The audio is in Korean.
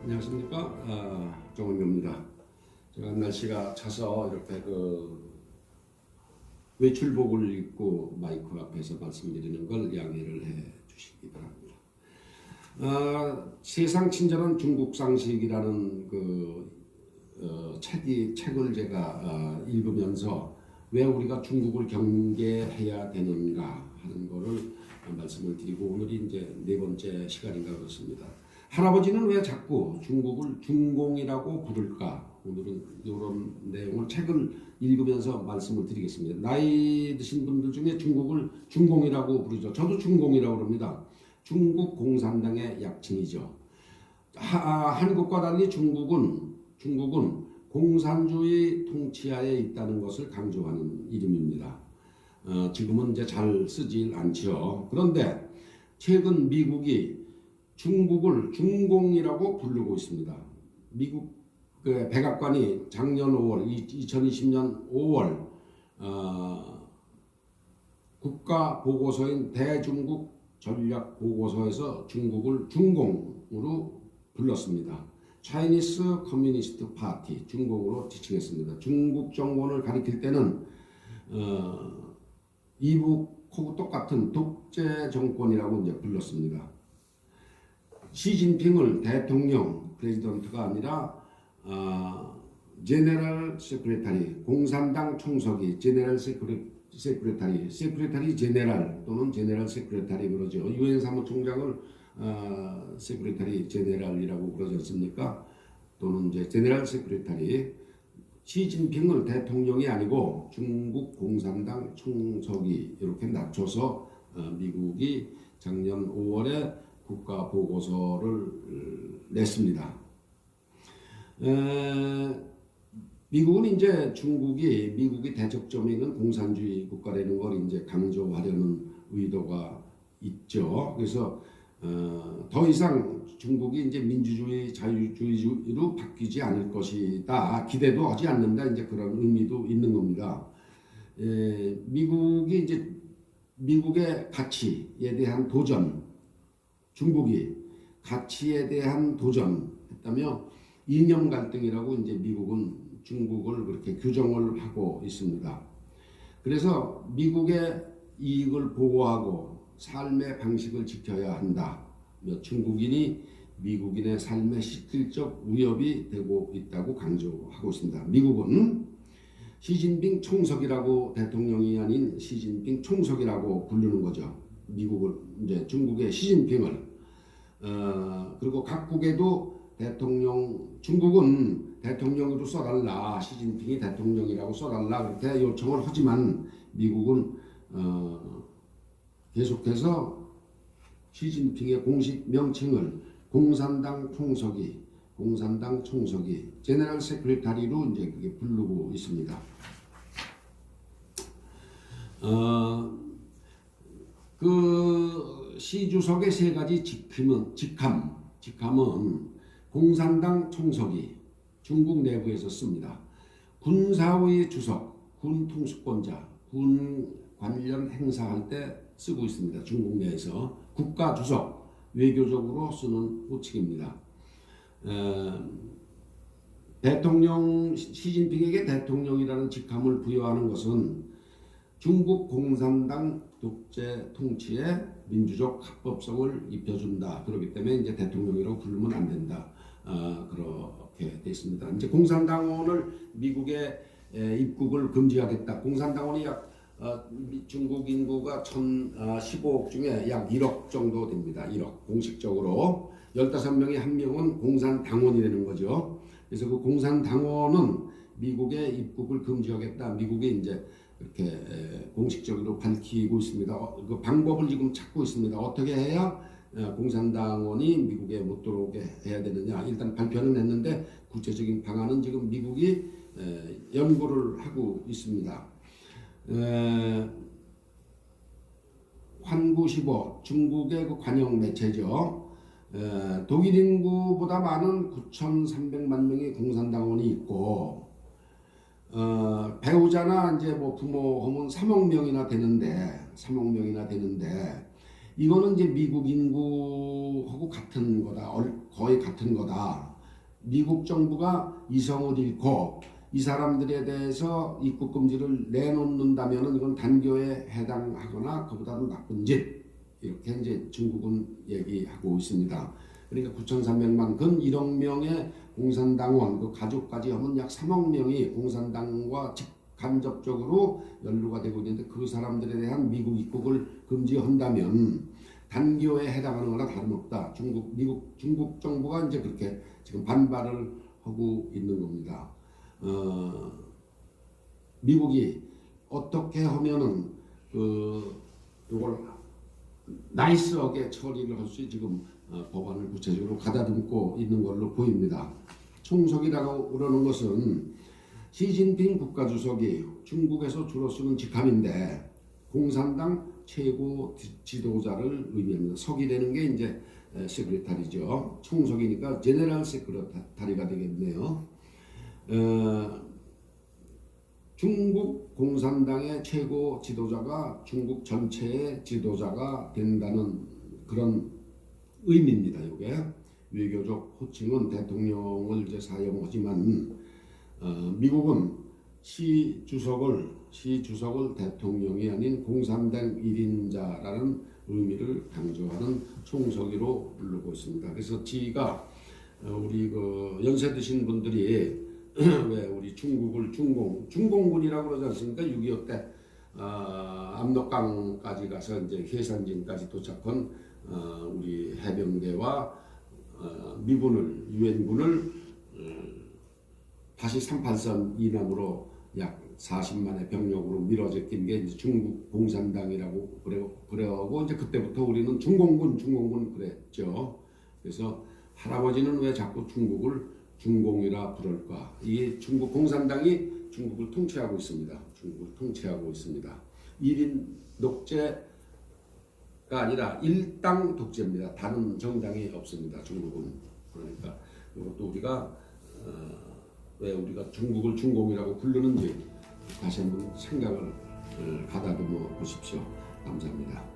안녕하십니까. 정은교입니다. 제가 날씨가 차서 이렇게 외출복을 입고 마이크 앞에서 말씀드리는 걸 양해를 해 주시기 바랍니다. 세상 친절한 중국 상식이라는 책을 제가 읽으면서 왜 우리가 중국을 경계해야 되는가 하는 거를 말씀을 드리고, 오늘이 이제 네 번째 시간인가 그렇습니다. 할아버지는 왜 자꾸 중국을 중공이라고 부를까? 오늘은 이런 내용을 책을 읽으면서 말씀을 드리겠습니다. 나이 드신 분들 중에 중국을 중공이라고 부르죠. 저도 중공이라고 부릅니다. 중국 공산당의 약칭이죠. 한국과 달리 중국은 공산주의 통치하에 있다는 것을 강조하는 이름입니다. 지금은 이제 잘 쓰질 않죠. 그런데 최근 미국이 중국을 중공이라고 부르고 있습니다. 미국 백악관이 작년 5월, 2020년 5월 국가 보고서인 대중국 전략 보고서에서 중국을 중공으로 불렀습니다. Chinese Communist Party, 중공으로 지칭했습니다. 중국 정권을 가리킬 때는 이북하고 똑같은 독재 정권이라고 이제 불렀습니다. 시진핑을 대통령, 프레지던트가 아니라 제네럴 세크레타리, 공산당 총석이 제네럴 세크레타리 제네럴 또는 제네럴 세크레타리 그러죠. 유엔 사무총장을 세크레타리 제네럴이라고 그러지 않습니까? 또는 이제 제네럴 세크레타리. 시진핑을 대통령이 아니고 중국 공산당 총석이 이렇게 낮춰서 미국이 작년 5월에 국가 보고서를 냈습니다. 미국은 이제 미국이 대적점에 있는 공산주의 국가라는 걸 이제 강조하려는 의도가 있죠. 그래서 더 이상 중국이 이제 민주주의, 자유주의로 바뀌지 않을 것이다. 기대도 하지 않는다. 이제 그런 의미도 있는 겁니다. 미국이 이제 미국의 가치에 대한 도전, 중국이 가치에 대한 도전했다며 이념 갈등이라고 이제 미국은 중국을 그렇게 규정을 하고 있습니다. 그래서 미국의 이익을 보호하고 삶의 방식을 지켜야 한다. 중국인이 미국인의 삶에 실질적 위협이 되고 있다고 강조하고 있습니다. 미국은 시진핑 총석이라고, 대통령이 아닌 시진핑 총석이라고 부르는 거죠. 미국을 이제 중국의 시진핑을 그리고 각국에도 중국은 대통령으로 써달라, 시진핑이 대통령이라고 써달라 그렇게 요청을 하지만 미국은 계속해서 시진핑의 공식 명칭을 공산당 총석이 제네럴 세크레타리로 이제 그게 부르고 있습니다. 시 주석의 세 가지 직함은 공산당 총석이 중국 내부에서 씁니다. 군사위 주석, 군 통수권자, 군 관련 행사할 때 쓰고 있습니다. 중국 내에서 국가 주석, 외교적으로 쓰는 호칭입니다. 시진핑에게 대통령이라는 직함을 부여하는 것은 중국 공산당 독재 통치에 민주적 합법성을 입혀준다. 그렇기 때문에 이제 대통령이라고 부르면 안 된다. 그렇게 돼 있습니다. 이제 공산당원을 미국에 입국을 금지하겠다. 공산당원이 중국 인구가 15억 중에 약 1억 정도 됩니다. 1억. 공식적으로 15명이 1명은 공산당원이 되는 거죠. 그래서 그 공산당원은 미국에 입국을 금지하겠다. 미국이 이제 이렇게 공식적으로 밝히고 있습니다. 그 방법을 지금 찾고 있습니다. 어떻게 해야 공산당원이 미국에 못 들어오게 해야 되느냐. 일단 발표는 했는데 구체적인 방안은 지금 미국이 연구를 하고 있습니다. 환구시보, 중국의 그 관영 매체죠. 독일 인구보다 많은 9,300만 명의 공산당원이 있고, 배우자나 이제 뭐 부모 하면 3억 명이나 되는데, 이거는 이제 미국 인구하고 같은 거다, 거의 같은 거다. 미국 정부가 이성을 잃고 이 사람들에 대해서 입국 금지를 내놓는다면 이건 단교에 해당하거나 그보다도 나쁜 짓, 이렇게 이제 중국은 얘기하고 있습니다. 그러니까 9,300만 근 1억 명의 공산당원 그 가족까지 하면 약 3억 명이 공산당과 직간접적으로 연루가 되고 있는데 그 사람들에 대한 미국 입국을 금지한다면 단교에 해당하는 거나 다름없다. 중국 정부가 이제 그렇게 지금 반발을 하고 있는 겁니다. 미국이 어떻게 하면은 이걸 나이스하게 처리를 할 수 지금 법안을 구체적으로 가다듬고 있는 걸로 보입니다. 총석이라고 그러는 것은 시진핑 국가주석이 중국에서 주로 쓰는 직함인데 공산당 최고 지도자를 의미합니다. 석이 되는 게 이제 세크레타리죠. 총석이니까 제네럴 세크레타리가 되겠네요. 중국 공산당의 최고 지도자가 중국 전체의 지도자가 된다는 그런 의미입니다. 이게 외교적 호칭은 대통령을 이제 사용하지만 미국은 시 주석을 대통령이 아닌 공산당 1인자라는 의미를 강조하는 총석이로 부르고 있습니다. 그래서 지가 우리 그 연세 드신 분들이 왜 우리 중국을 중공군이라고 그러지 않습니까? 6.25 때 압록강까지 가서 이제 해산진까지 도착한 우리 해병대와 미군을 유엔군을 다시 38선 이남으로 약 40만의 병력으로 밀어제낀 게 이제 중국 공산당이라고 그래하고 이제 그때부터 우리는 중공군 그랬죠. 그래서 할아버지는 왜 자꾸 중국을 중공이라 부를까? 이게 중국 공산당이 중국을 통치하고 있습니다. 1인 독재가 아니라 일당 독재입니다. 다른 정당이 없습니다. 중국은. 그러니까 이것도 우리가 왜 우리가 중국을 중공이라고 부르는지 다시 한번 생각을 가다듬어 보십시오. 감사합니다.